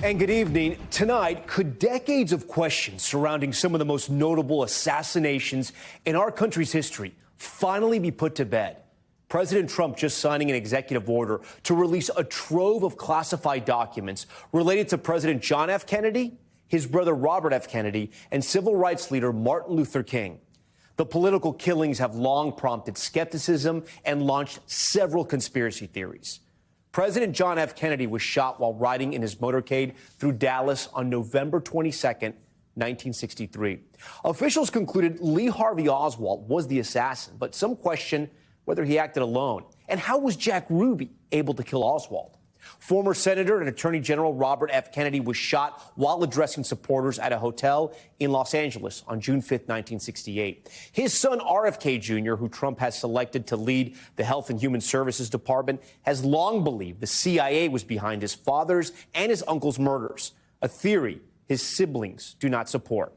And good evening. Tonight, could decades of questions surrounding some of the most notable assassinations in our country's history finally be put to bed? President Trump just signing an executive order to release a trove of classified documents related to President John F. Kennedy, his brother Robert F. Kennedy, and civil rights leader Martin Luther King. The political killings have long prompted skepticism and launched several conspiracy theories. President John F. Kennedy was shot while riding in his motorcade through Dallas on November 22nd, 1963. Officials concluded Lee Harvey Oswald was the assassin, but some question whether he acted alone. And how was Jack Ruby able to kill Oswald? Former Senator and Attorney General Robert F. Kennedy was shot while addressing supporters at a hotel in Los Angeles on June 5, 1968. His son, RFK Jr., who Trump has selected to lead the Health and Human Services Department, has long believed the CIA was behind his father's and his uncle's murders, a theory his siblings do not support.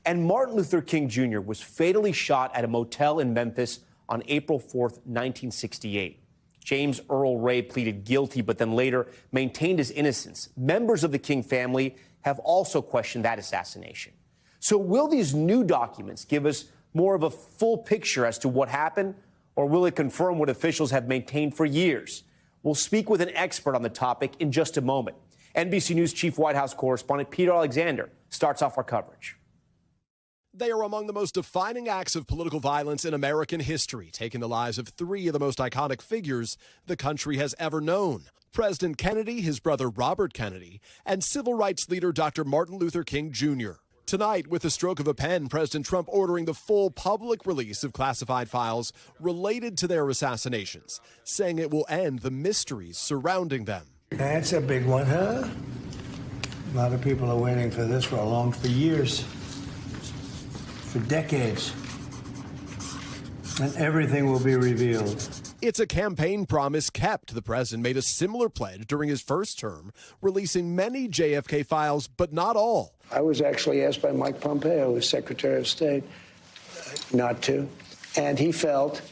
And Martin Luther King Jr. was fatally shot at a motel in Memphis on April 4, 1968. James Earl Ray pleaded guilty, but then later maintained his innocence. Members of the King family have also questioned that assassination. So will these new documents give us more of a full picture as to what happened, or will it confirm what officials have maintained for years? We'll speak with an expert on the topic in just a moment. NBC News Chief White House correspondent Peter Alexander starts off our coverage. They are among the most defining acts of political violence in American history, taking the lives of three of the most iconic figures the country has ever known: President Kennedy, his brother Robert Kennedy, and civil rights leader Dr. Martin Luther King Jr. Tonight, with the stroke of a pen, President Trump ordering the full public release of classified files related to their assassinations, saying it will end the mysteries surrounding them. That's a big one, huh? A lot of people are waiting for this for years. For decades, and everything will be revealed. It's a campaign promise kept. The president made a similar pledge during his first term, releasing many JFK files, but not all. I was actually asked by Mike Pompeo, his Secretary of State, not to, and he felt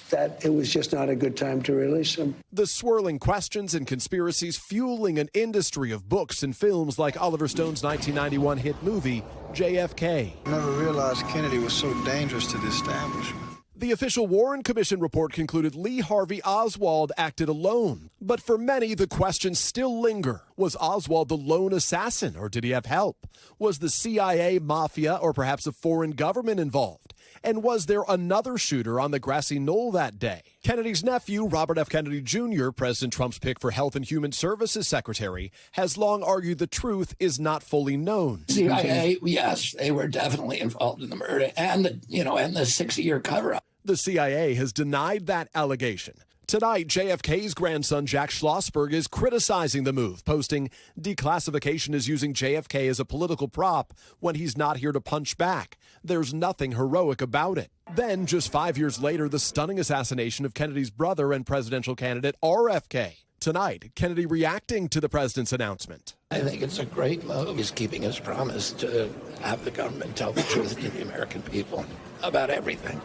that it was just not a good time to release them. The swirling questions and conspiracies fueling an industry of books and films like Oliver Stone's 1991 hit movie, JFK. I never realized Kennedy was so dangerous to the establishment. The official Warren Commission report concluded Lee Harvey Oswald acted alone. But for many, the questions still linger. Was Oswald the lone assassin, or did he have help? Was the CIA, mafia, or perhaps a foreign government involved? And was there another shooter on the grassy knoll that day? Kennedy's nephew, Robert F. Kennedy Jr., President Trump's pick for Health and Human Services Secretary, has long argued the truth is not fully known. CIA, yes, they were definitely involved in the murder and the 6-year cover-up. The CIA has denied that allegation. Tonight, JFK's grandson, Jack Schlossberg, is criticizing the move, posting, "Declassification is using JFK as a political prop when he's not here to punch back. There's nothing heroic about it." Then, just 5 years later, the stunning assassination of Kennedy's brother and presidential candidate RFK. Tonight, Kennedy reacting to the president's announcement. I think it's a great move. He's keeping his promise to have the government tell the truth to the American people about everything.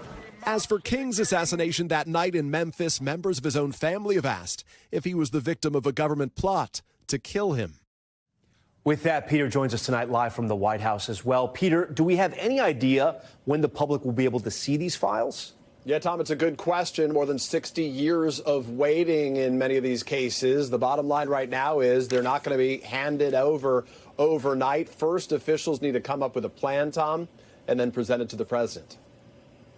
As for King's assassination that night in Memphis, members of his own family have asked if he was the victim of a government plot to kill him. With that, Peter joins us tonight live from the White House as well. Peter, do we have any idea when the public will be able to see these files? Yeah, Tom, it's a good question. More than 60 years of waiting in many of these cases. The bottom line right now is they're not going to be handed over overnight. First, officials need to come up with a plan, Tom, and then present it to the president.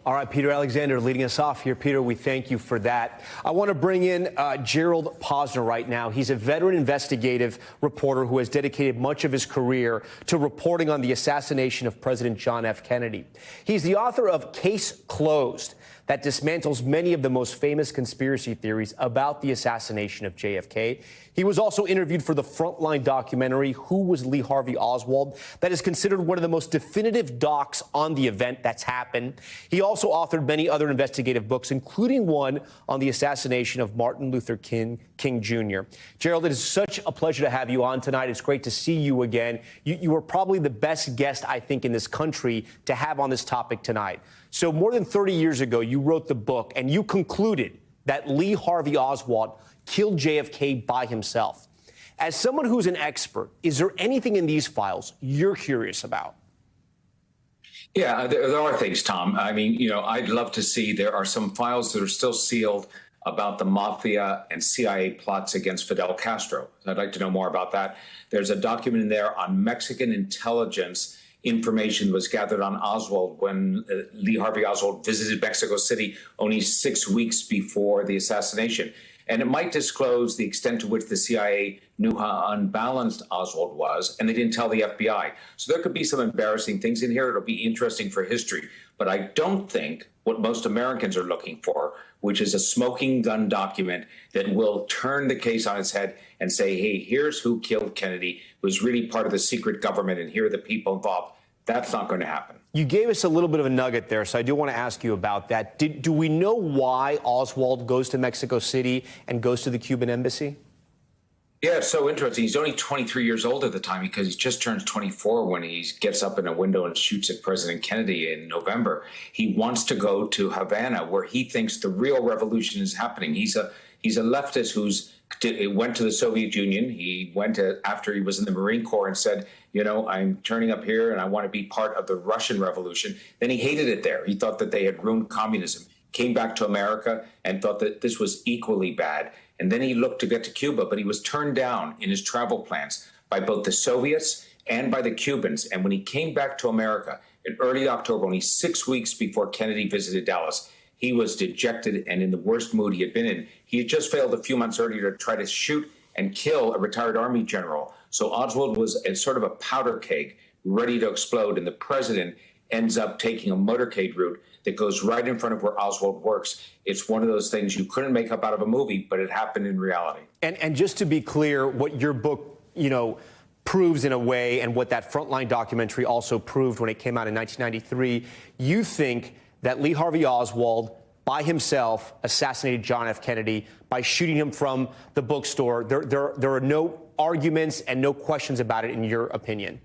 All right, Peter Alexander leading us off here. Peter, we thank you for that. I want to bring in Gerald Posner right now. He's a veteran investigative reporter who has dedicated much of his career to reporting on the assassination of President John F. Kennedy. He's the author of Case Closed, that dismantles many of the most famous conspiracy theories about the assassination of JFK. He was also interviewed for the Frontline documentary, Who Was Lee Harvey Oswald? That is considered one of the most definitive docs on the event that's happened. He also authored many other investigative books, including one on the assassination of Martin Luther King Jr. Gerald, it is such a pleasure to have you on tonight. It's great to see you again. You are probably the best guest, I think, in this country to have on this topic tonight. So more than 30 years ago, you wrote the book and you concluded that Lee Harvey Oswald killed JFK by himself. As someone who's an expert, is there anything in these files you're curious about? Yeah, there are things, Tom. I mean, I'd love to see there are some files that are still sealed about the mafia and CIA plots against Fidel Castro. I'd like to know more about that. There's a document in there on Mexican intelligence information was gathered on Oswald when Lee Harvey Oswald visited Mexico City only 6 weeks before the assassination. And it might disclose the extent to which the CIA knew how unbalanced Oswald was, and they didn't tell the FBI. So there could be some embarrassing things in here. It'll be interesting for history. But I don't think what most Americans are looking for, which is a smoking gun document that will turn the case on its head and say, hey, here's who killed Kennedy, it was really part of the secret government, and here are the people involved. That's not going to happen. You gave us a little bit of a nugget there, so I do want to ask you about that. Do we know why Oswald goes to Mexico City and goes to the Cuban embassy? Yeah, it's so interesting. He's only 23 years old at the time because he just turns 24 when he gets up in a window and shoots at President Kennedy in November. He wants to go to Havana, where he thinks the real revolution is happening. He's a leftist who's went to the Soviet Union. He went after he was in the Marine Corps and said, I'm turning up here and I want to be part of the Russian Revolution. Then he hated it there. He thought that they had ruined communism. Came back to America and thought that this was equally bad. And then he looked to get to Cuba, but he was turned down in his travel plans by both the Soviets and by the Cubans. And when he came back to America in early October, only 6 weeks before Kennedy visited Dallas, he was dejected and in the worst mood he had been in. He had just failed a few months earlier to try to shoot and kill a retired Army general. So Oswald was sort of a powder keg ready to explode. And the president ends up taking a motorcade route that goes right in front of where Oswald works. It's one of those things you couldn't make up out of a movie, but it happened in reality. And just to be clear, what your book, proves in a way, and what that Frontline documentary also proved when it came out in 1993, you think that Lee Harvey Oswald, by himself, assassinated John F. Kennedy by shooting him from the bookstore. There are no arguments and no questions about it, in your opinion.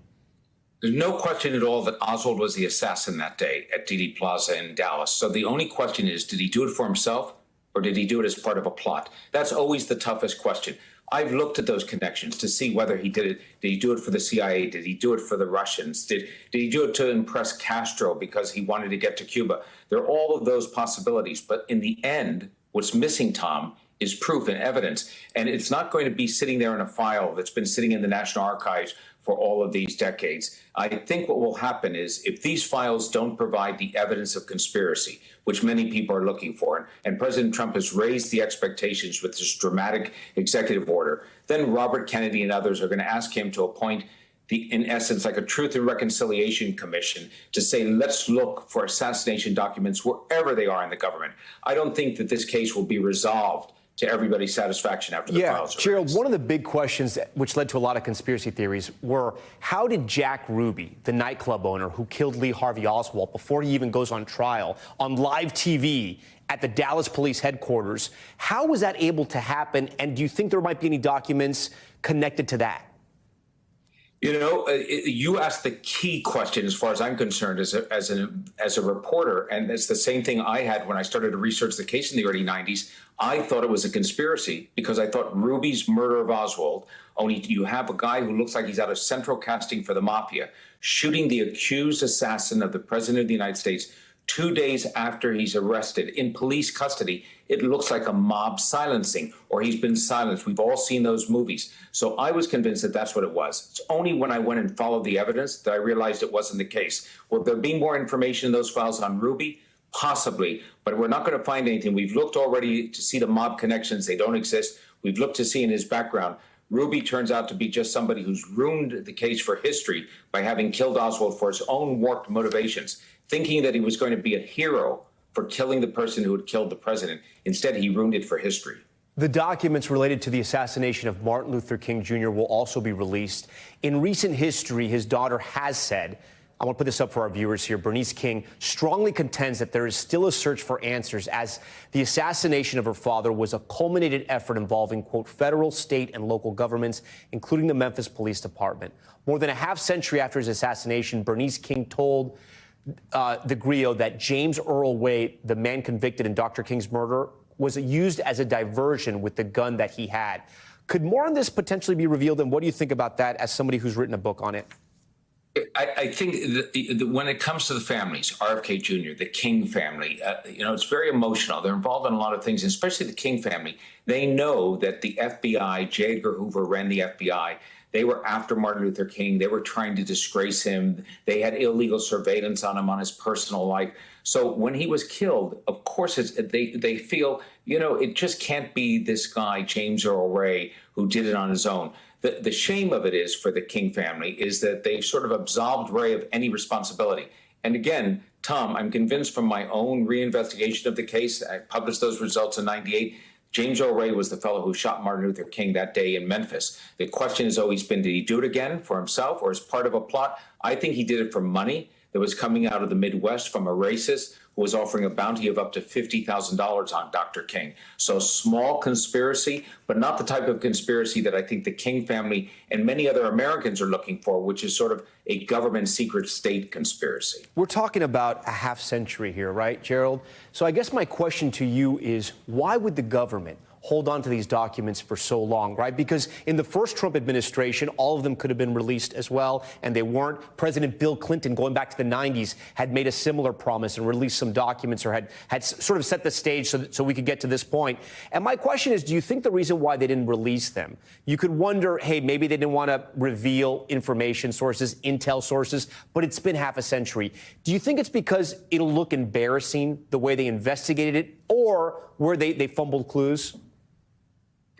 There's no question at all that Oswald was the assassin that day at Dealey Plaza in Dallas. So the only question is, did he do it for himself or did he do it as part of a plot? That's always the toughest question. I've looked at those connections to see whether he did it. Did he do it for the CIA? Did he do it for the Russians? Did he do it to impress Castro because he wanted to get to Cuba? There are all of those possibilities. But in the end, what's missing, Tom, is proof and evidence. And it's not going to be sitting there in a file that's been sitting in the National Archives for all of these decades. I think what will happen is if these files don't provide the evidence of conspiracy, which many people are looking for, and President Trump has raised the expectations with this dramatic executive order, then Robert Kennedy and others are going to ask him to appoint in essence, like a Truth and Reconciliation Commission to say, let's look for assassination documents wherever they are in the government. I don't think that this case will be resolved to everybody's satisfaction after the files are Gerald, released. one of the big questions which led to a lot of conspiracy theories were, how did Jack Ruby, the nightclub owner who killed Lee Harvey Oswald before he even goes on trial, on live TV at the Dallas police headquarters, how was that able to happen? And do you think there might be any documents connected to that? You asked the key question, as far as I'm concerned, as a reporter, and it's the same thing I had when I started to research the case in the early 90s. I thought it was a conspiracy because I thought Ruby's murder of Oswald, only you have a guy who looks like he's out of central casting for the mafia, shooting the accused assassin of the President of the United States 2 days after he's arrested in police custody. It looks like a mob silencing, or he's been silenced. We've all seen those movies. So I was convinced that that's what it was. It's only when I went and followed the evidence that I realized it wasn't the case. Will there be more information in those files on Ruby? Possibly, but we're not going to find anything. We've looked already to see the mob connections. They don't exist. We've looked to see in his background. Ruby turns out to be just somebody who's ruined the case for history by having killed Oswald for his own warped motivations, thinking that he was going to be a hero for killing the person who had killed the president. Instead, he ruined it for history. The documents related to the assassination of Martin Luther King Jr. will also be released. In recent history, his daughter has said, I want to put this up for our viewers here, Bernice King strongly contends that there is still a search for answers, as the assassination of her father was a culminated effort involving, quote, federal, state, and local governments, including the Memphis Police Department. More than a half century after his assassination, Bernice King told the Griot that James Earl Waite, the man convicted in Dr. King's murder, was used as a diversion with the gun that he had. Could more on this potentially be revealed, and what do you think about that as somebody who's written a book on it? I think when it comes to the families, RFK Jr., the King family, it's very emotional. They're involved in a lot of things, especially the King family. They know that the FBI, J. Edgar Hoover ran the FBI. They were after Martin Luther King. They were trying to disgrace him. They had illegal surveillance on him, on his personal life. So when he was killed, of course, they feel, it just can't be this guy, James Earl Ray, who did it on his own. The shame of it is for the King family is that they've sort of absolved Ray of any responsibility. And again, Tom, I'm convinced from my own reinvestigation of the case, I published those results in '98, James Earl Ray was the fellow who shot Martin Luther King that day in Memphis. The question has always been, did he do it again for himself or as part of a plot? I think he did it for money that was coming out of the Midwest from a racist who was offering a bounty of up to $50,000 on Dr. King. So small conspiracy, but not the type of conspiracy that I think the King family and many other Americans are looking for, which is sort of a government secret state conspiracy. We're talking about a half century here, right, Gerald? So I guess my question to you is, why would the government hold on to these documents for so long, right? Because in the first Trump administration, all of them could have been released as well, and they weren't. President Bill Clinton, going back to the 90s, had made a similar promise and released some documents, or had sort of set the stage so we could get to this point. And my question is, do you think the reason why they didn't release them, you could wonder, hey, maybe they didn't want to reveal information sources, intel sources, but it's been half a century. Do you think it's because it'll look embarrassing the way they investigated it, or were they fumbled clues?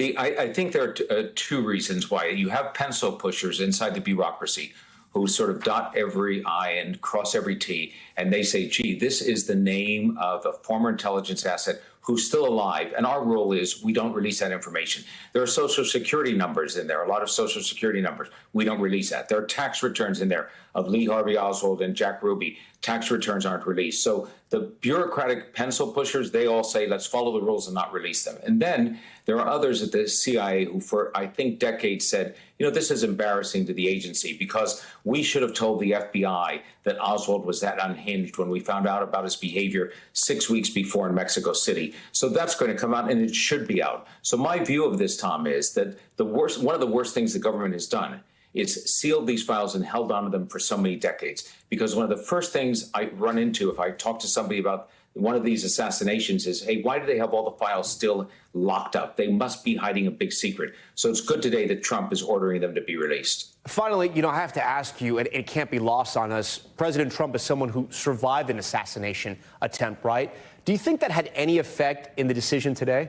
I think there are two reasons why. You have pencil pushers inside the bureaucracy who sort of dot every I and cross every T, and they say, gee, this is the name of a former intelligence asset who's still alive, and our rule is we don't release that information. There are Social Security numbers in there, a lot of Social Security numbers. We don't release that. There are tax returns in there of Lee Harvey Oswald and Jack Ruby. Tax returns aren't released. So the bureaucratic pencil pushers, they all say, let's follow the rules and not release them. And then there are others at the CIA who, for I think decades, said, this is embarrassing to the agency because we should have told the FBI that Oswald was that unhinged when we found out about his behavior 6 weeks before in Mexico City. So that's going to come out, and it should be out. So my view of this, Tom, is that one of the worst things the government has done is sealed these files and held onto them for so many decades. Because one of the first things I run into if I talk to somebody about one of these assassinations is, hey, why do they have all the files still locked up? They must be hiding a big secret. So it's good today that Trump is ordering them to be released. Finally, I have to ask you, and it can't be lost on us, President Trump is someone who survived an assassination attempt, right? Do you think that had any effect in the decision today?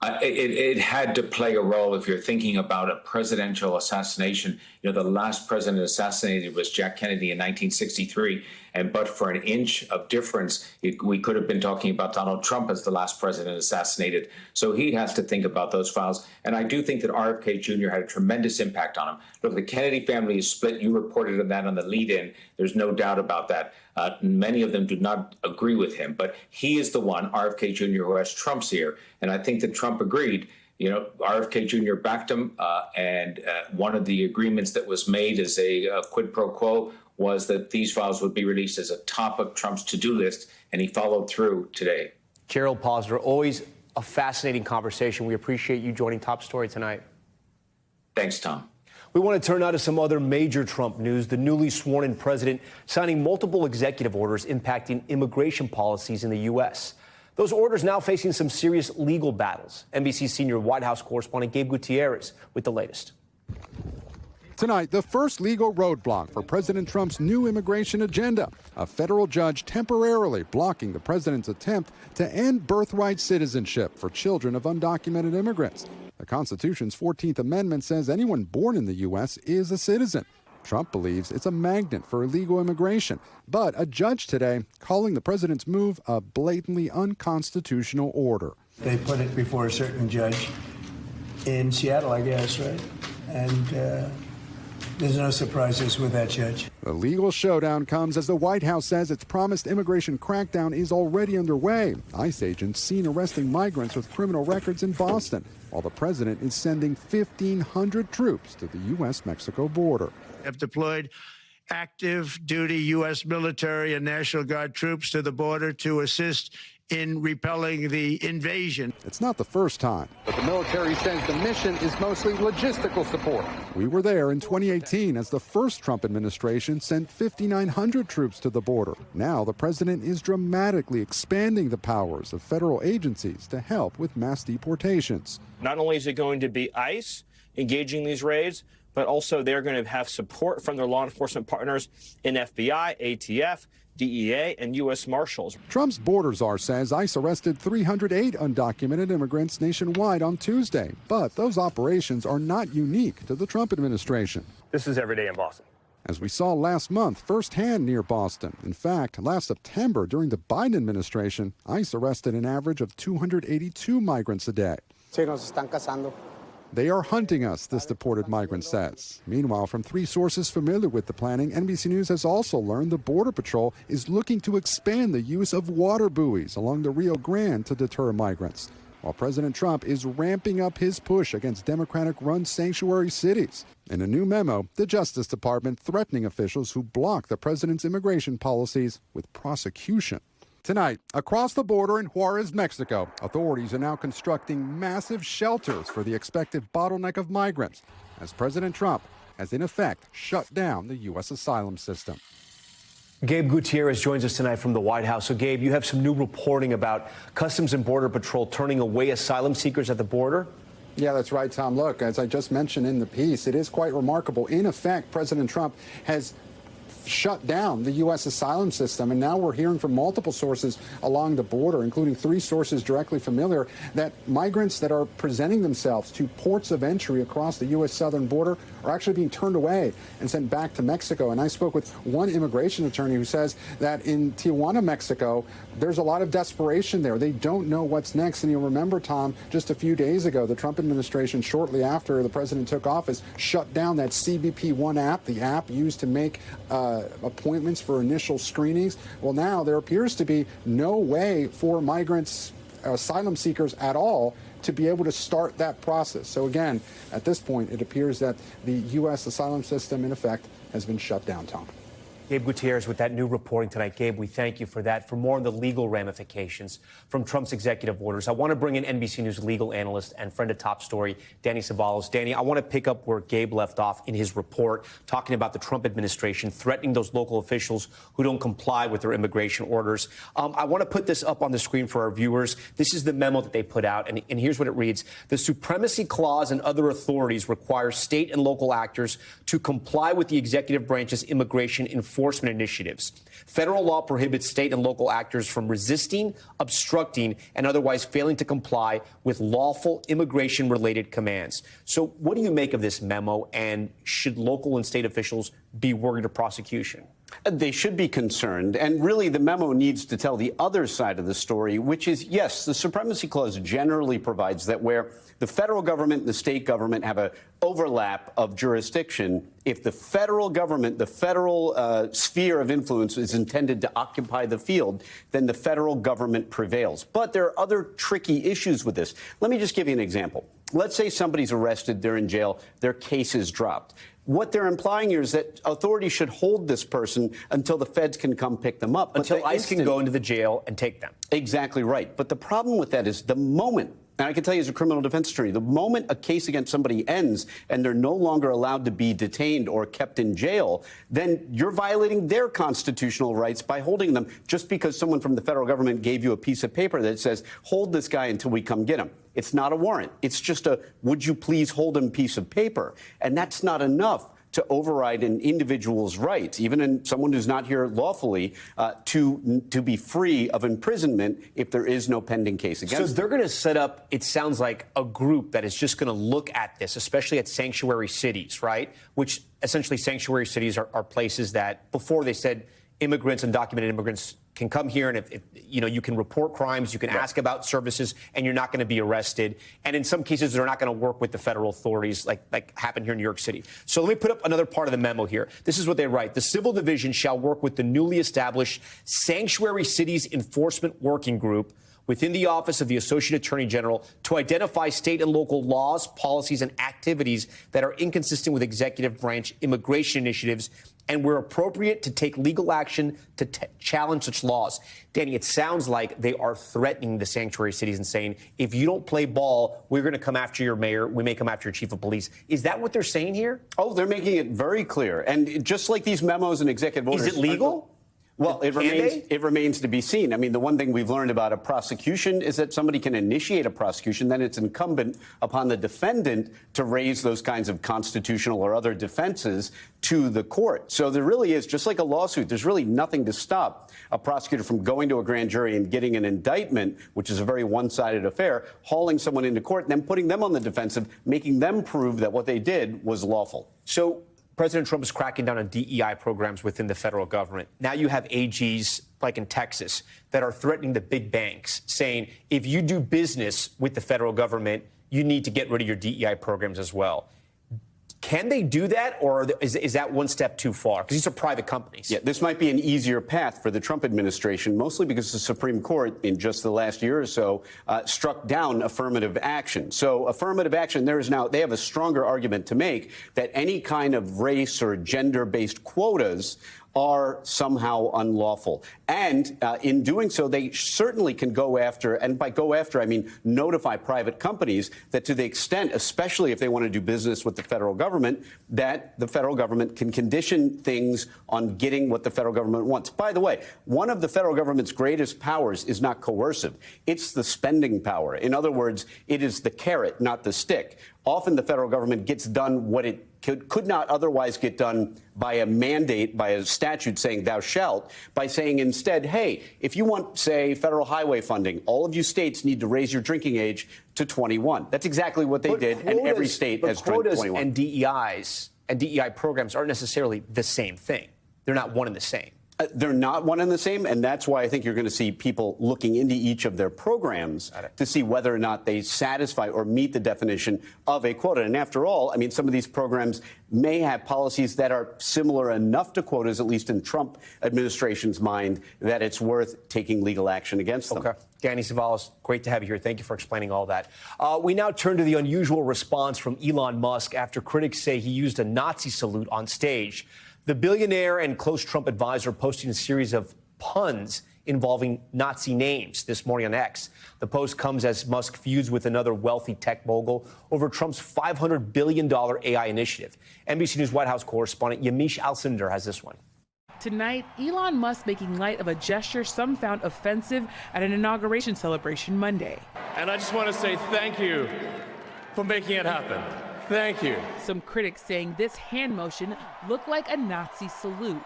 It had to play a role if you're thinking about a presidential assassination. The last president assassinated was Jack Kennedy in 1963. But for an inch of difference, we could have been talking about Donald Trump as the last president assassinated. So he has to think about those files. And I do think that RFK Jr. had a tremendous impact on him. Look, the Kennedy family is split. You reported on that on the lead-in. There's no doubt about that. Many of them do not agree with him. But he is the one, RFK Jr., who has Trump's ear. And I think that Trump agreed. RFK Jr. backed him. And one of the agreements that was made as a quid pro quo was that these files would be released as a top of Trump's to-do list, and he followed through today. Gerald Posner, always a fascinating conversation. We appreciate you joining Top Story tonight. Thanks, Tom. We want to turn now to some other major Trump news. The newly sworn-in president signing multiple executive orders impacting immigration policies in the U.S. Those orders now facing some serious legal battles. NBC senior White House correspondent Gabe Gutierrez with the latest. Tonight, the first legal roadblock for President Trump's new immigration agenda. A federal judge temporarily blocking the president's attempt to end birthright citizenship for children of undocumented immigrants. The Constitution's 14th Amendment says anyone born in the U.S. is a citizen. Trump believes it's a magnet for illegal immigration. But a judge today calling the president's move a blatantly unconstitutional order. They put it before a certain judge in Seattle, I guess, right? And there's no surprises with that judge. The legal showdown comes as the White House says its promised immigration crackdown is already underway. ICE agents seen arresting migrants with criminal records in Boston, while the president is sending 1,500 troops to the U.S.-Mexico border. Have deployed active duty U.S. military and National Guard troops to the border to assist in repelling the invasion. It's not the first time, but the military says the mission is mostly logistical support. We were there in 2018 as the first Trump administration sent 5,900 troops to the border. Now the president is dramatically expanding the powers of federal agencies to help with mass deportations. Not only is it going to be ICE engaging these raids, but also they're going to have support from their law enforcement partners in FBI, ATF, DEA, and U.S. Marshals. Trump's border czar says ICE arrested 308 undocumented immigrants nationwide on Tuesday. But those operations are not unique to the Trump administration. This is every day in Boston. As we saw last month firsthand near Boston. In fact, last September, during the Biden administration, ICE arrested an average of 282 migrants a day. They are hunting us, this deported migrant says. Meanwhile, from 3 sources familiar with the planning, NBC News has also learned the Border Patrol is looking to expand the use of water buoys along the Rio Grande to deter migrants, while President Trump is ramping up his push against Democratic-run sanctuary cities. In a new memo, the Justice Department threatening officials who block the president's immigration policies with prosecution. Tonight, across the border in Juarez, Mexico, authorities are now constructing massive shelters for the expected bottleneck of migrants, as President Trump has in effect shut down the U.S. asylum system. Gabe Gutierrez joins us tonight from the White House. So, Gabe, you have some new reporting about Customs and Border Patrol turning away asylum seekers at the border? Yeah, that's right, Tom. Look, as I just mentioned in the piece, it is quite remarkable. In effect, President Trump has shut down the U.S. asylum system, and now we're hearing from multiple sources along the border, including 3 sources directly familiar, that migrants that are presenting themselves to ports of entry across the U.S. southern border are actually being turned away and sent back to Mexico. And I spoke with one immigration attorney who says that in Tijuana, Mexico, there's a lot of desperation there. They don't know what's next. And you'll remember, Tom, just a few days ago, the Trump administration, shortly after the president took office, shut down that CBP One app, the app used to make appointments for initial screenings. Well, now there appears to be no way for migrants, asylum seekers at all, to be able to start that process. So again, at this point, it appears that the U.S. asylum system, in effect, has been shut down, Tom. Gabe Gutierrez with that new reporting tonight. Gabe, we thank you for that. For more on the legal ramifications from Trump's executive orders, I want to bring in NBC News legal analyst and friend of Top Story, Danny Ceballos. Danny, I want to pick up where Gabe left off in his report, talking about the Trump administration threatening those local officials who don't comply with their immigration orders. I want to put this up on the screen for our viewers. This is the memo that they put out, and here's what it reads. The Supremacy Clause and other authorities require state and local actors to comply with the executive branch's immigration enforcement initiatives. Federal law prohibits state and local actors from resisting, obstructing, and otherwise failing to comply with lawful immigration-related commands. So what do you make of this memo, and should local and state officials be worried of prosecution? They should be concerned. And really, the memo needs to tell the other side of the story, which is, yes, the Supremacy Clause generally provides that where the federal government and the state government have an overlap of jurisdiction, if the federal government, the federal sphere of influence is intended to occupy the field, then the federal government prevails. But there are other tricky issues with this. Let me just give you an example. Let's say somebody's arrested, they're in jail, their case is dropped. What they're implying here is that authorities should hold this person until the feds can come pick them up. Until ICE can go into the jail and take them. Exactly right. But the problem with that is the moment, and I can tell you as a criminal defense attorney, the moment a case against somebody ends and they're no longer allowed to be detained or kept in jail, then you're violating their constitutional rights by holding them just because someone from the federal government gave you a piece of paper that says, hold this guy until we come get him. It's not a warrant. It's just a, would you please hold him piece of paper? And that's not enough to override an individual's rights, even in someone who's not here lawfully, to be free of imprisonment if there is no pending case against them. So they're going to set up, it sounds like, a group that is just going to look at this, especially at sanctuary cities, right? Which essentially sanctuary cities are places that before they said immigrants, undocumented immigrants can come here, and if you know, you can report crimes, you can ask about services, and you're not going to be arrested. And in some cases, they're not going to work with the federal authorities like happened here in New York City. So let me put up another part of the memo here. This is what they write. The Civil Division shall work with the newly established Sanctuary Cities Enforcement Working Group, within the Office of the Associate Attorney General to identify state and local laws, policies, and activities that are inconsistent with executive branch immigration initiatives and where appropriate to take legal action to challenge such laws. Danny, it sounds like they are threatening the sanctuary cities and saying, if you don't play ball, we're going to come after your mayor. We may come after your chief of police. Is that what they're saying here? Oh, they're making it very clear. And just like these memos and executive orders. Is it legal? Well, it remains to be seen. I mean, the one thing we've learned about a prosecution is that somebody can initiate a prosecution. Then it's incumbent upon the defendant to raise those kinds of constitutional or other defenses to the court. So there really is, just like a lawsuit, there's really nothing to stop a prosecutor from going to a grand jury and getting an indictment, which is a very one-sided affair, hauling someone into court, and then putting them on the defensive, making them prove that what they did was lawful. So President Trump is cracking down on DEI programs within the federal government. Now you have AGs, like in Texas, that are threatening the big banks, saying, if you do business with the federal government, you need to get rid of your DEI programs as well. Can they do that, or is that one step too far? Because these are private companies. Yeah, this might be an easier path for the Trump administration, mostly because the Supreme Court, in just the last year or so, struck down affirmative action. So affirmative action, they have a stronger argument to make that any kind of race or gender-based quotas are somehow unlawful. And in doing so, they certainly can go after, and by go after, I mean notify private companies that to the extent, especially if they want to do business with the federal government, that the federal government can condition things on getting what the federal government wants. By the way, one of the federal government's greatest powers is not coercive. It's the spending power. In other words, it is the carrot, not the stick. Often the federal government gets done what it could not otherwise get done by a mandate, by a statute saying thou shalt, by saying instead, hey, if you want, say, federal highway funding, all of you states need to raise your drinking age to 21. That's exactly what they did, and every state has turned 21. And DEIs and DEI programs aren't necessarily the same thing. They're not one and the same. They're not one and the same, and that's why I think you're going to see people looking into each of their programs to see whether or not they satisfy or meet the definition of a quota. And after all, I mean, some of these programs may have policies that are similar enough to quotas, at least in Trump administration's mind, that it's worth taking legal action against them. Okay. Danny Savalas, great to have you here. Thank you for explaining all that. We now turn to the unusual response from Elon Musk after critics say he used a Nazi salute on stage. The billionaire and close Trump advisor posting a series of puns involving Nazi names this morning on X. The post comes as Musk feuds with another wealthy tech mogul over Trump's $500 billion AI initiative. NBC News White House correspondent Yamiche Alcindor has this one. Tonight, Elon Musk making light of a gesture some found offensive at an inauguration celebration Monday. And I just want to say thank you for making it happen. Thank you. Some critics saying this hand motion looked like a Nazi salute.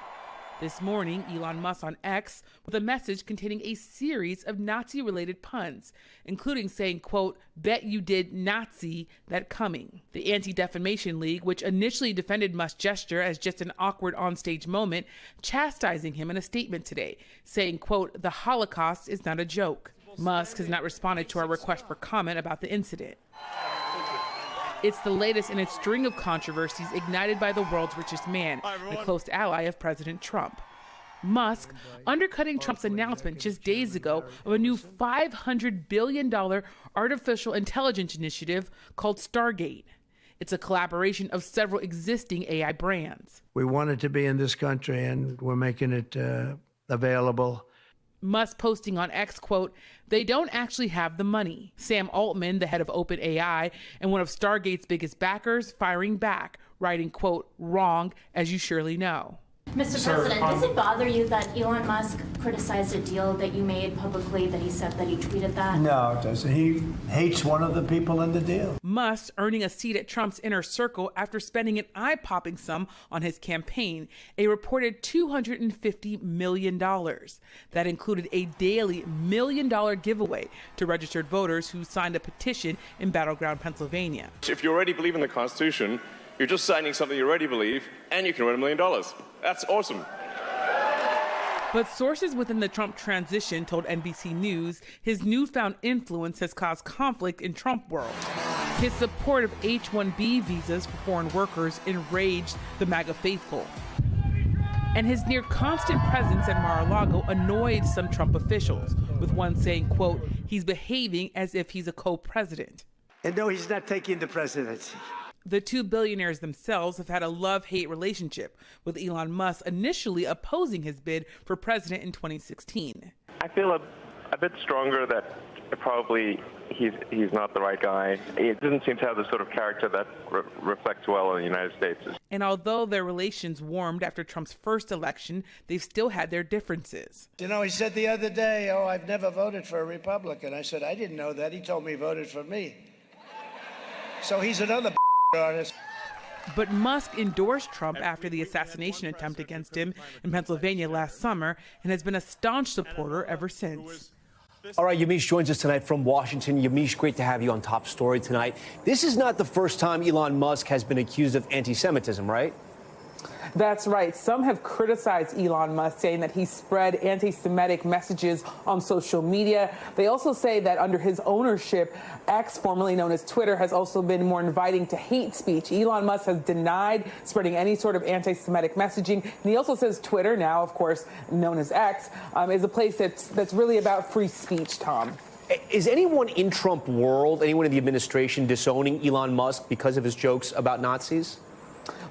This morning, Elon Musk on X with a message containing a series of Nazi-related puns, including saying, quote, bet you did Nazi that coming. The Anti-Defamation League, which initially defended Musk's gesture as just an awkward onstage moment, chastising him in a statement today, saying, quote, the Holocaust is not a joke. Musk has not responded to our request for comment about the incident. It's the latest in a string of controversies ignited by the world's richest man, the close ally of President Trump. Musk undercutting Trump's announcement just days ago of a new $500 billion artificial intelligence initiative called Stargate. It's a collaboration of several existing AI brands. We want it to be in this country, and we're making it available. Musk posting on X, quote, they don't actually have the money. Sam Altman, the head of OpenAI and one of Stargate's biggest backers, firing back, writing, quote, wrong, as you surely know. Mr. President, does it bother you that Elon Musk criticized a deal that you made publicly, that he said that he tweeted that? No, it doesn't. He hates one of the people in the deal. Musk earning a seat at Trump's inner circle after spending an eye-popping sum on his campaign, a reported $250 million. That included a daily $1 million giveaway to registered voters who signed a petition in battleground Pennsylvania. If you already believe in the Constitution, you're just signing something you already believe, and you can win $1 million. That's awesome. But sources within the Trump transition told NBC News his newfound influence has caused conflict in Trump world. His support of H-1B visas for foreign workers enraged the MAGA faithful. And his near constant presence at Mar-a-Lago annoyed some Trump officials, with one saying, quote, he's behaving as if he's a co-president. And no, he's not taking the presidency. The two billionaires themselves have had a love-hate relationship, with Elon Musk initially opposing his bid for president in 2016. I feel a bit stronger that probably he's not the right guy. He doesn't seem to have the sort of character that reflects well on the United States. And although their relations warmed after Trump's first election, they've still had their differences. You know, he said the other day, oh, I've never voted for a Republican. I said, I didn't know that. He told me he voted for me. So he's another artist. But Musk endorsed Trump after the assassination attempt against him in Pennsylvania last summer and has been a staunch supporter ever since. All right, Yamiche joins us tonight from Washington. Yamiche, great to have you on Top Story tonight. This is not the first time Elon Musk has been accused of anti-Semitism, right? That's right. Some have criticized Elon Musk, saying that he spread anti-Semitic messages on social media. They also say that under his ownership, X, formerly known as Twitter, has also been more inviting to hate speech. Elon Musk has denied spreading any sort of anti-Semitic messaging. And he also says Twitter, now, of course, known as X, is a place that's really about free speech, Tom. Is anyone in Trump world, anyone in the administration, disowning Elon Musk because of his jokes about Nazis?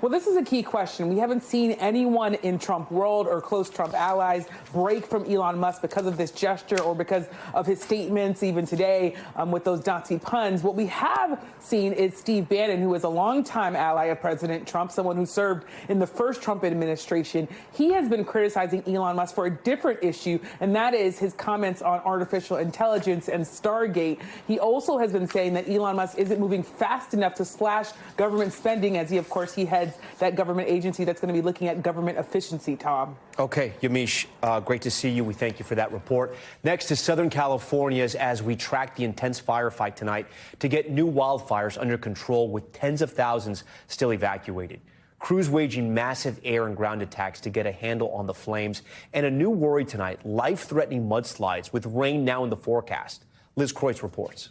Well, this is a key question. We haven't seen anyone in Trump world or close Trump allies break from Elon Musk because of this gesture or because of his statements even today with those Nazi puns. What we have seen is Steve Bannon, who is a longtime ally of President Trump, someone who served in the first Trump administration. He has been criticizing Elon Musk for a different issue, and that is his comments on artificial intelligence and Stargate. He also has been saying that Elon Musk isn't moving fast enough to slash government spending, as he heads that government agency that's going to be looking at government efficiency, Tom. Okay, Yamiche, great to see you. We thank you for that report. Next to Southern California as we track the intense firefight tonight to get new wildfires under control with tens of thousands still evacuated. Crews waging massive air and ground attacks to get a handle on the flames. And a new worry tonight, life-threatening mudslides with rain now in the forecast. Liz Kreutz reports.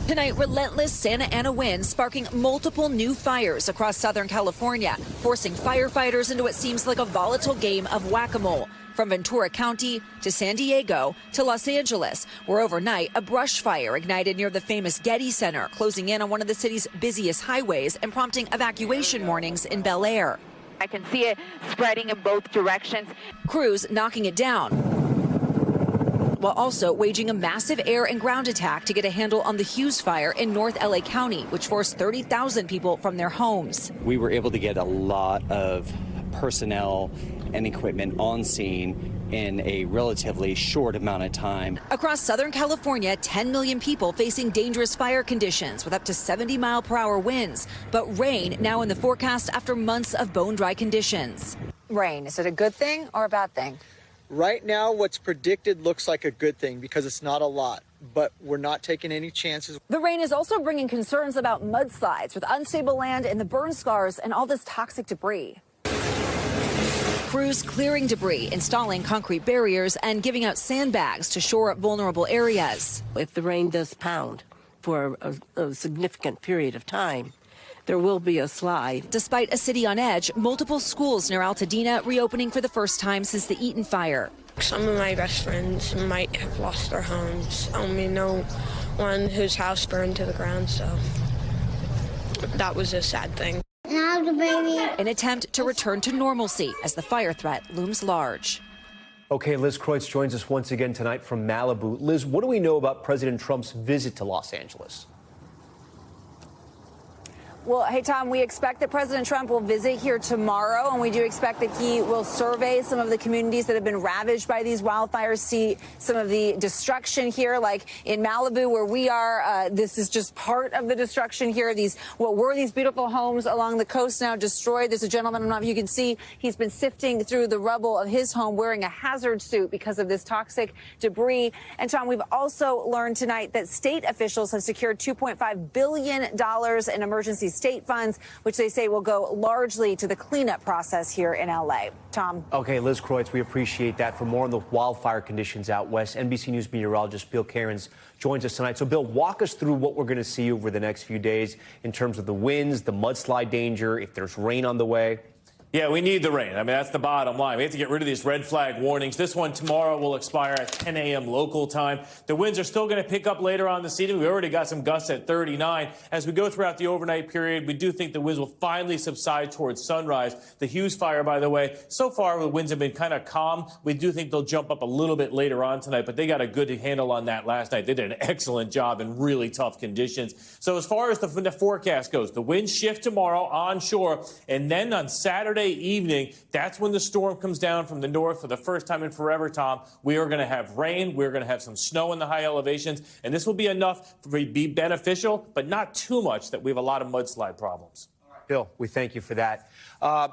Tonight, relentless Santa Ana winds sparking multiple new fires across Southern California, forcing firefighters into what seems like a volatile game of whack-a-mole. From Ventura County to San Diego to Los Angeles, where overnight a brush fire ignited near the famous Getty Center, closing in on one of the city's busiest highways and prompting evacuation warnings in Bel Air. I can see it spreading in both directions. Crews knocking it down, while also waging a massive air and ground attack to get a handle on the Hughes fire in North LA County, which forced 30,000 people from their homes. We were able to get a lot of personnel and equipment on scene in a relatively short amount of time. Across Southern California, 10 million people facing dangerous fire conditions with up to 70-mile-per-hour winds. But rain now in the forecast after months of bone-dry conditions. Rain, is it a good thing or a bad thing? Right now, what's predicted looks like a good thing because it's not a lot, but we're not taking any chances. The rain is also bringing concerns about mudslides with unstable land and the burn scars and all this toxic debris. Crews clearing debris, installing concrete barriers, and giving out sandbags to shore up vulnerable areas. If the rain does pound for a significant period of time, there will be a slide. Despite a city on edge, multiple schools near Altadena reopening for the first time since the Eaton fire. Some of my best friends might have lost their homes. I only know one whose house burned to the ground, so that was a sad thing. An attempt to return to normalcy as the fire threat looms large. Okay, Liz Kreutz joins us once again tonight from Malibu. Liz, what do we know about President Trump's visit to Los Angeles? Well, hey, Tom, we expect that President Trump will visit here tomorrow, and we do expect that he will survey some of the communities that have been ravaged by these wildfires, see some of the destruction here, like in Malibu, where we are. This is just part of the destruction here. What were these beautiful homes along the coast now destroyed. There's a gentleman, I don't know if you can see, he's been sifting through the rubble of his home wearing a hazard suit because of this toxic debris. And, Tom, we've also learned tonight that state officials have secured $2.5 billion in emergency state funds, which they say will go largely to the cleanup process here in L.A. Tom. Okay, Liz Kreutz, we appreciate that. For more on the wildfire conditions out west, NBC News meteorologist Bill Cairns joins us tonight. So, Bill, walk us through what we're going to see over the next few days in terms of the winds, the mudslide danger, if there's rain on the way. Yeah, we need the rain. I mean, that's the bottom line. We have to get rid of these red flag warnings. This one tomorrow will expire at 10 a.m. local time. The winds are still going to pick up later on this evening. We already got some gusts at 39. As we go throughout the overnight period, we do think the winds will finally subside towards sunrise. The Hughes fire, by the way, so far the winds have been kind of calm. We do think they'll jump up a little bit later on tonight, but they got a good handle on that last night. They did an excellent job in really tough conditions. So as far as the forecast goes, the winds shift tomorrow onshore, and then on Saturday evening, that's when the storm comes down from the north for the first time in forever, Tom. We are going to have rain. We're going to have some snow in the high elevations, and this will be enough to be beneficial, but not too much that we have a lot of mudslide problems. Bill, we thank you for that.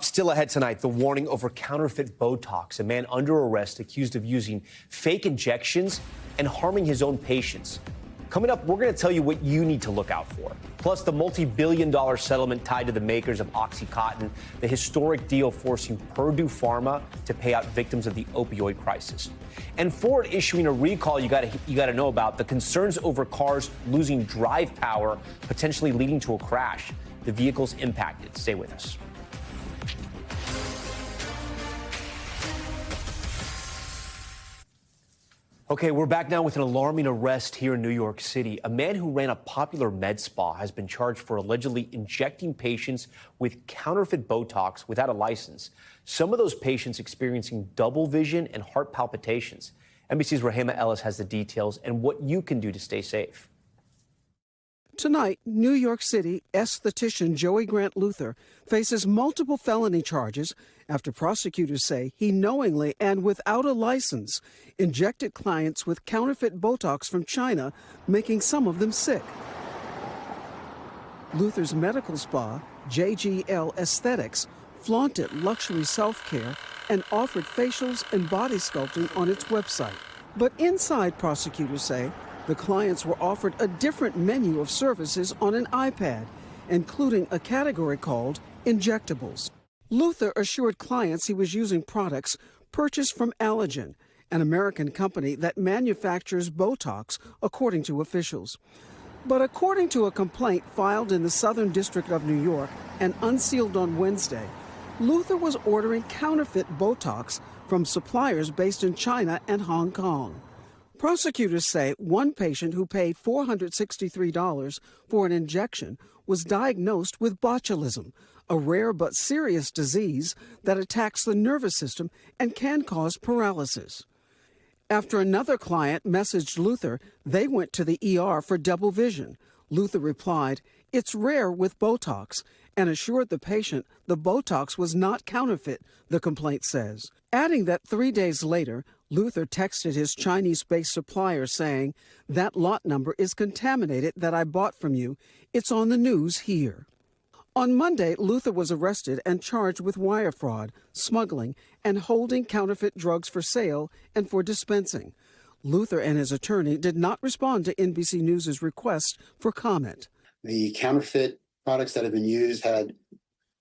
Still ahead tonight, the warning over counterfeit Botox. A man under arrest accused of using fake injections and harming his own patients. Coming up, we're going to tell you what you need to look out for. Plus, the multi-billion-dollar settlement tied to the makers of OxyContin, the historic deal forcing Purdue Pharma to pay out victims of the opioid crisis. And Ford issuing a recall you got to know about, the concerns over cars losing drive power, potentially leading to a crash. The vehicle's impacted. Stay with us. Okay, we're back now with an alarming arrest here in New York City. A man who ran a popular med spa has been charged for allegedly injecting patients with counterfeit Botox without a license. Some of those patients experiencing double vision and heart palpitations. NBC's Rahema Ellis has the details and what you can do to stay safe. Tonight, New York City esthetician Joey Grant Luther faces multiple felony charges after prosecutors say he knowingly and without a license injected clients with counterfeit Botox from China, making some of them sick. Luther's medical spa, JGL Aesthetics, flaunted luxury self-care and offered facials and body sculpting on its website. But inside, prosecutors say, the clients were offered a different menu of services on an iPad, including a category called injectables. Luther assured clients he was using products purchased from Allergan, an American company that manufactures Botox, according to officials. But according to a complaint filed in the Southern District of New York and unsealed on Wednesday, Luther was ordering counterfeit Botox from suppliers based in China and Hong Kong. Prosecutors say one patient who paid $463 for an injection was diagnosed with botulism, a rare but serious disease that attacks the nervous system and can cause paralysis. After another client messaged Luther, they went to the ER for double vision. Luther replied, "It's rare with Botox," and assured the patient the Botox was not counterfeit, the complaint says. Adding that 3 days later, Luther texted his Chinese-based supplier saying, "That lot number is contaminated that I bought from you. It's on the news here." On Monday, Luther was arrested and charged with wire fraud, smuggling, and holding counterfeit drugs for sale and for dispensing. Luther and his attorney did not respond to NBC News' request for comment. The counterfeit products that have been used had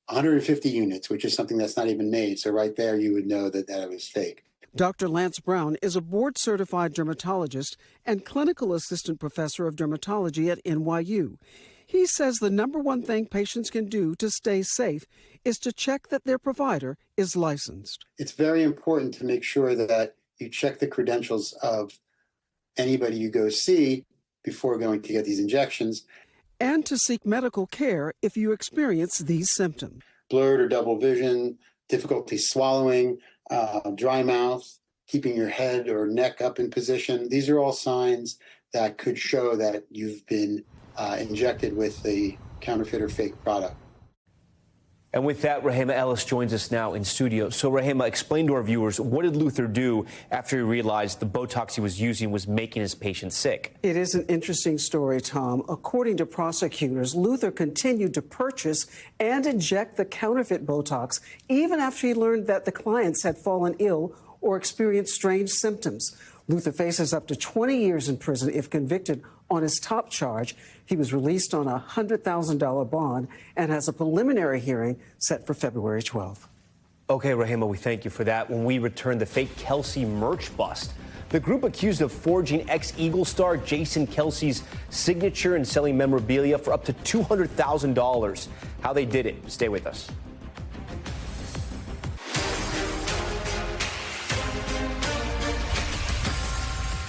150 units, which is something that's not even made. So right there, you would know that it was fake. Dr. Lance Brown is a board-certified dermatologist and clinical assistant professor of dermatology at NYU. He says the number one thing patients can do to stay safe is to check that their provider is licensed. It's very important to make sure that you check the credentials of anybody you go see before going to get these injections. And to seek medical care if you experience these symptoms. Blurred or double vision, difficulty swallowing, dry mouth, keeping your head or neck up in position. These are all signs that could show that you've been injected with the counterfeit or fake product. And with that, Rahema Ellis joins us now in studio. So, Rahema, explain to our viewers, what did Luther do after he realized the Botox he was using was making his patients sick? It is an interesting story, Tom. According to prosecutors, Luther continued to purchase and inject the counterfeit Botox even after he learned that the clients had fallen ill or experienced strange symptoms. Luther faces up to 20 years in prison if convicted on his top charge. He was released on a $100,000 bond and has a preliminary hearing set for February 12th. Okay, Rahema, we thank you for that. When we return, the fake Kelsey merch bust. The group accused of forging ex-Eagle star Jason Kelsey's signature and selling memorabilia for up to $200,000. How they did it. Stay with us.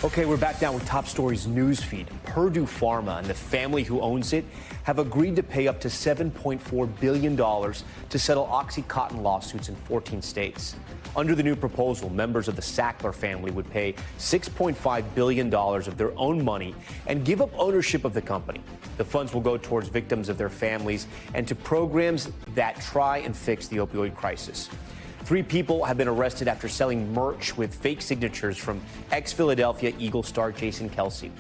Okay, we're back now with Top Stories newsfeed. Purdue Pharma and the family who owns it have agreed to pay up to $7.4 billion to settle OxyContin lawsuits in 14 states. Under the new proposal, members of the Sackler family would pay $6.5 billion of their own money and give up ownership of the company. The funds will go towards victims of their families and to programs that try and fix the opioid crisis. 3 people have been arrested after selling merch with fake signatures from ex-Philadelphia Eagle star Jason Kelce.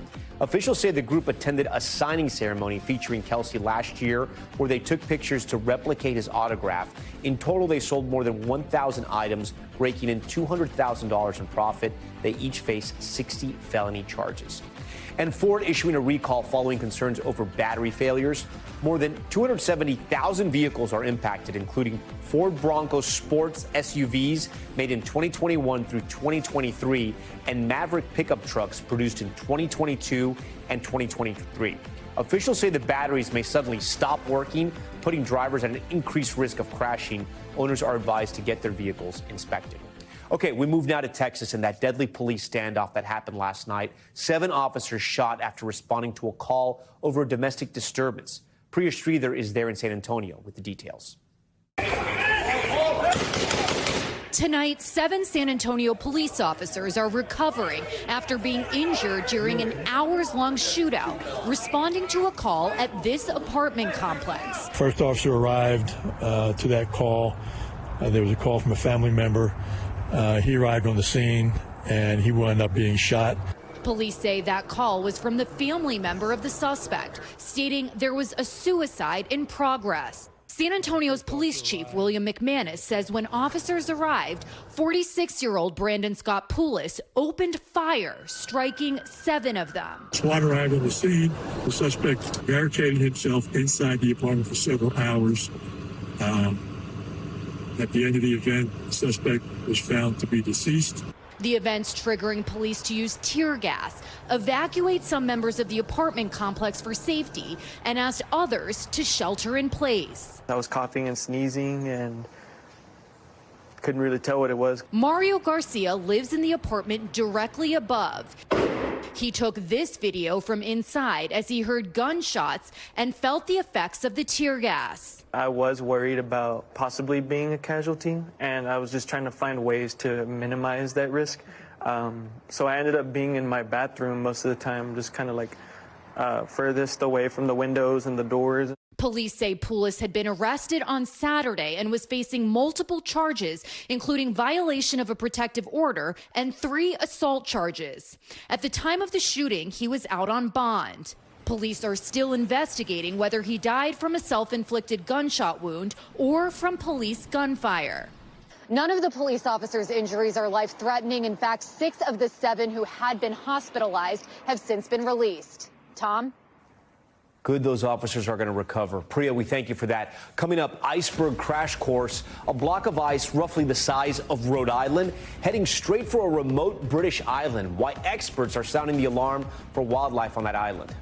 Officials say the group attended a signing ceremony featuring Kelce last year where they took pictures to replicate his autograph. In total, they sold more than 1,000 items, raking in $200,000 in profit. They each face 60 felony charges. And Ford issuing a recall following concerns over battery failures. More than 270,000 vehicles are impacted, including Ford Bronco sports SUVs made in 2021 through 2023 and Maverick pickup trucks produced in 2022 and 2023. Officials say the batteries may suddenly stop working, putting drivers at an increased risk of crashing. Owners are advised to get their vehicles inspected. Okay, we move now to Texas and that deadly police standoff that happened last night. 7 officers shot after responding to a call over a domestic disturbance. Priya Sridhar is there in San Antonio with the details. Tonight, 7 San Antonio police officers are recovering after being injured during an hours-long shootout, responding to a call at this apartment complex. First officer arrived to that call. There was a call from a family member. He arrived on the scene and he wound up being shot. Police say that call was from the family member of the suspect, stating there was a suicide in progress. San Antonio's police chief, William McManus, says when officers arrived, 46-year-old Brandon Scott Poulos opened fire, striking 7 of them. SWAT arrived on the scene. The suspect barricaded himself inside the apartment for several hours. At the end of the event, the suspect was found to be deceased. The events triggering police to use tear gas, evacuate some members of the apartment complex for safety, and asked others to shelter in place. I was coughing and sneezing and couldn't really tell what it was. Mario Garcia lives in the apartment directly above. He took this video from inside as he heard gunshots and felt the effects of the tear gas. I was worried about possibly being a casualty, and I was just trying to find ways to minimize that risk. So I ended up being in my bathroom most of the time, just kind of like furthest away from the windows and the doors. Police say Poulos had been arrested on Saturday and was facing multiple charges, including violation of a protective order and 3 assault charges. At the time of the shooting, he was out on bond. Police are still investigating whether he died from a self-inflicted gunshot wound or from police gunfire. None of the police officers' injuries are life-threatening. In fact, 6 of the 7 who had been hospitalized have since been released. Tom? Good those officers are going to recover. Priya, we thank you for that. Coming up, iceberg crash course, a block of ice roughly the size of Rhode Island, heading straight for a remote British island. Why experts are sounding the alarm for wildlife on that island.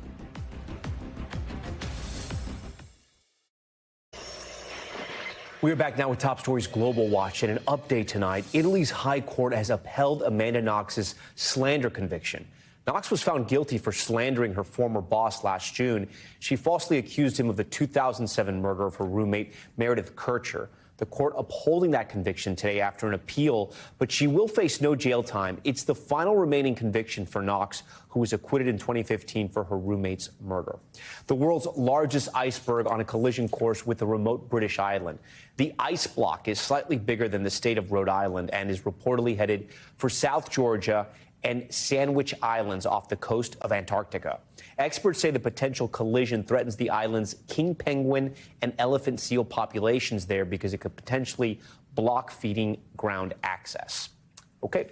We are back now with Top Stories Global Watch and an update tonight. Italy's High Court has upheld Amanda Knox's slander conviction. Knox was found guilty for slandering her former boss last June. She falsely accused him of the 2007 murder of her roommate, Meredith Kircher. The court upholding that conviction today after an appeal, but she will face no jail time. It's the final remaining conviction for Knox, who was acquitted in 2015 for her roommate's murder. The world's largest iceberg on a collision course with a remote British island. The ice block is slightly bigger than the state of Rhode Island and is reportedly headed for South Georgia and Sandwich Islands off the coast of Antarctica. Experts say the potential collision threatens the island's king penguin and elephant seal populations there because it could potentially block feeding ground access. Okay.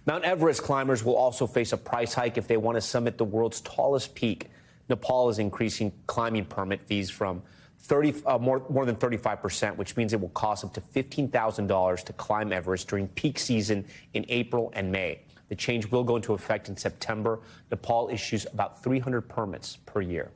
Mount Everest climbers will also face a price hike if they want to summit the world's tallest peak. Nepal is increasing climbing permit fees from more than 35%, which means it will cost up to $15,000 to climb Everest during peak season in April and May. The change will go into effect in September. Nepal issues about 300 permits per year.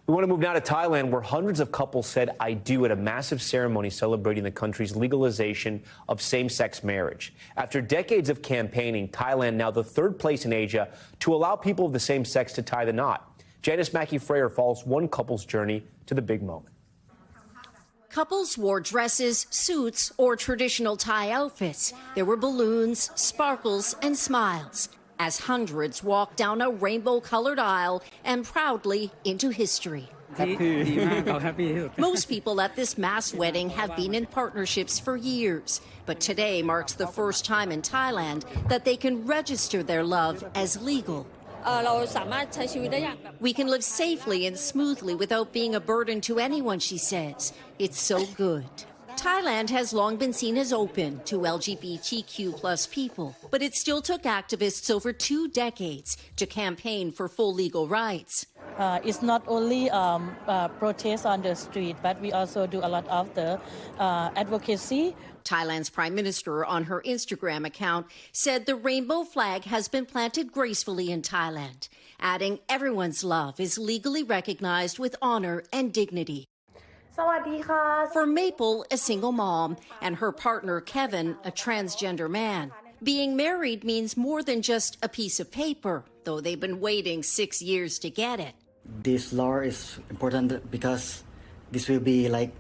We want to move now to Thailand, where hundreds of couples said "I do" at a massive ceremony celebrating the country's legalization of same-sex marriage. After decades of campaigning, Thailand now the third place in Asia to allow people of the same sex to tie the knot. Janice Mackey-Freyer follows one couple's journey to the big moment. Couples wore dresses, suits, or traditional Thai outfits. There were balloons, sparkles, and smiles as hundreds walked down a rainbow-colored aisle and proudly into history. Most people at this mass wedding have been in partnerships for years, but today marks the first time in Thailand that they can register their love as legal. We can live safely and smoothly without being a burden to anyone, she says. It's so good. Thailand has long been seen as open to LGBTQ+ people, but it still took activists over 2 decades to campaign for full legal rights. It's not only protests on the street, but we also do a lot of the advocacy. Thailand's prime minister on her Instagram account said the rainbow flag has been planted gracefully in Thailand, adding everyone's love is legally recognized with honor and dignity. For Maple, a single mom, and her partner Kevin, a transgender man, being married means more than just a piece of paper, though they've been waiting 6 years to get it. This law is important because this will be like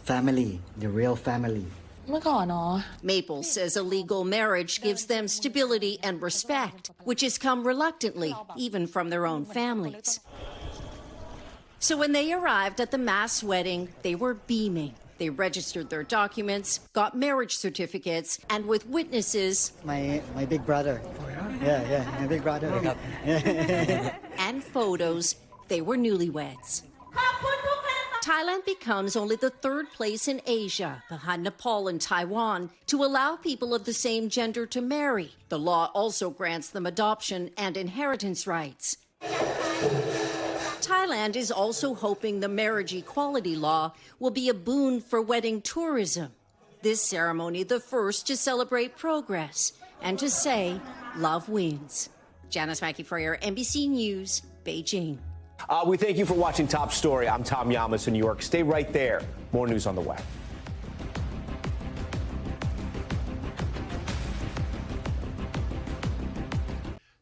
family, the real family. Maple says a legal marriage gives them stability and respect, which has come reluctantly, even from their own families. So when they arrived at the mass wedding, they were beaming. They registered their documents, got marriage certificates, and with witnesses... My big brother. Yeah, my big brother. and photos, they were newlyweds. Thailand becomes only the third place in Asia, behind Nepal and Taiwan, to allow people of the same gender to marry. The law also grants them adoption and inheritance rights. Thailand is also hoping the marriage equality law will be a boon for wedding tourism. This ceremony, the first to celebrate progress and to say love wins. Janice Mackey-Freyer, NBC News, Beijing. We thank you for watching Top Story. I'm Tom Llamas in New York. Stay right there. More news on the way.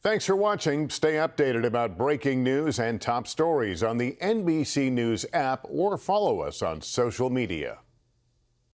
Thanks for watching. Stay updated about breaking news and top stories on the NBC News app or follow us on social media.